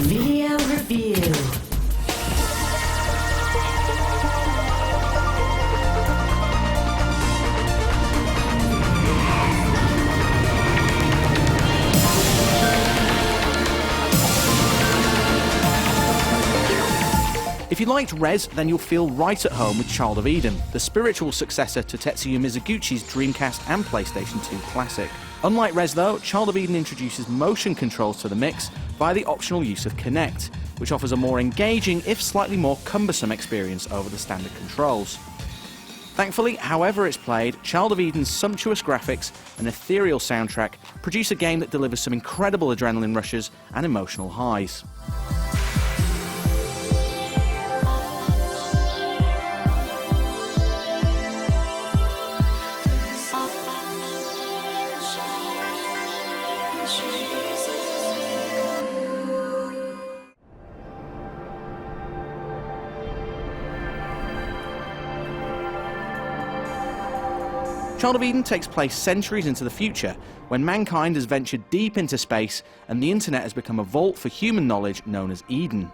Video review. If you liked Rez, then you'll feel right at home with Child of Eden, the spiritual successor to Tetsuya Mizuguchi's Dreamcast and PlayStation 2 classic. Unlike Rez though, Child of Eden introduces motion controls to the mix via the optional use of Kinect, which offers a more engaging, if slightly more cumbersome experience over the standard controls. Thankfully, however it's played, Child of Eden's sumptuous graphics and ethereal soundtrack produce a game that delivers some incredible adrenaline rushes and emotional highs. Child of Eden takes place centuries into the future, when mankind has ventured deep into space and the internet has become a vault for human knowledge known as Eden.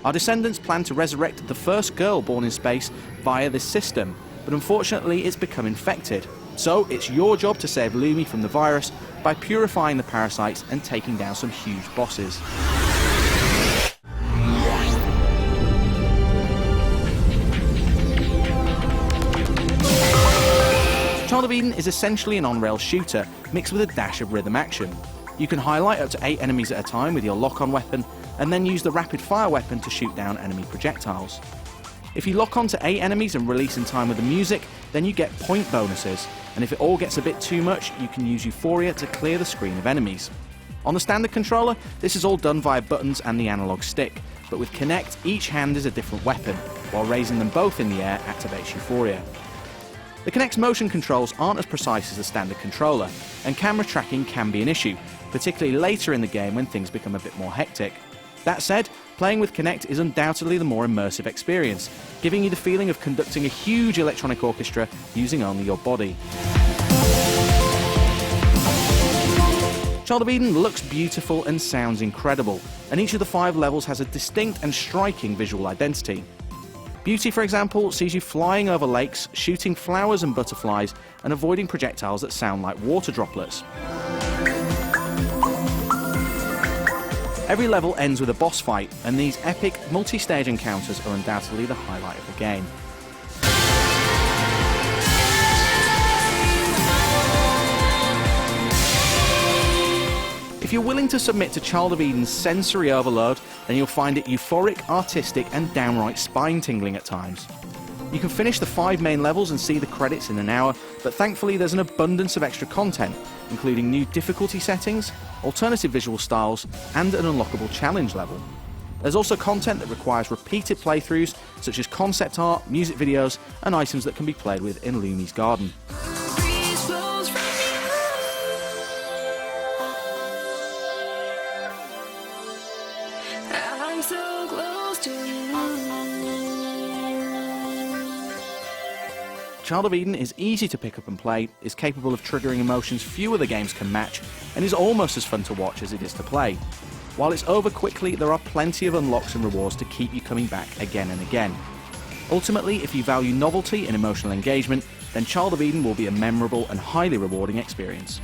Our descendants plan to resurrect the first girl born in space via this system, but unfortunately it's become infected. So it's your job to save Lumi from the virus by purifying the parasites and taking down some huge bosses. Child of Eden is essentially an on-rail shooter, mixed with a dash of rhythm action. You can highlight up to 8 enemies at a time with your lock-on weapon, and then use the rapid-fire weapon to shoot down enemy projectiles. If you lock on to 8 enemies and release in time with the music, then you get point bonuses, and if it all gets a bit too much, you can use Euphoria to clear the screen of enemies. On the standard controller, this is all done via buttons and the analog stick, but with Kinect, each hand is a different weapon, while raising them both in the air activates Euphoria. The Kinect's motion controls aren't as precise as the standard controller, and camera tracking can be an issue, particularly later in the game when things become a bit more hectic. That said, playing with Kinect is undoubtedly the more immersive experience, giving you the feeling of conducting a huge electronic orchestra using only your body. Child of Eden looks beautiful and sounds incredible, and each of the 5 levels has a distinct and striking visual identity. Beauty, for example, sees you flying over lakes, shooting flowers and butterflies, and avoiding projectiles that sound like water droplets. Every level ends with a boss fight, and these epic multi-stage encounters are undoubtedly the highlight of the game. If you're willing to submit to Child of Eden's sensory overload, then you'll find it euphoric, artistic, and downright spine-tingling at times. You can finish the 5 main levels and see the credits in an hour, but thankfully there's an abundance of extra content, including new difficulty settings, alternative visual styles, and an unlockable challenge level. There's also content that requires repeated playthroughs, such as concept art, music videos, and items that can be played with in Lumi's garden. Child of Eden is easy to pick up and play, is capable of triggering emotions few other games can match, and is almost as fun to watch as it is to play. While it's over quickly, there are plenty of unlocks and rewards to keep you coming back again and again. Ultimately, if you value novelty and emotional engagement, then Child of Eden will be a memorable and highly rewarding experience.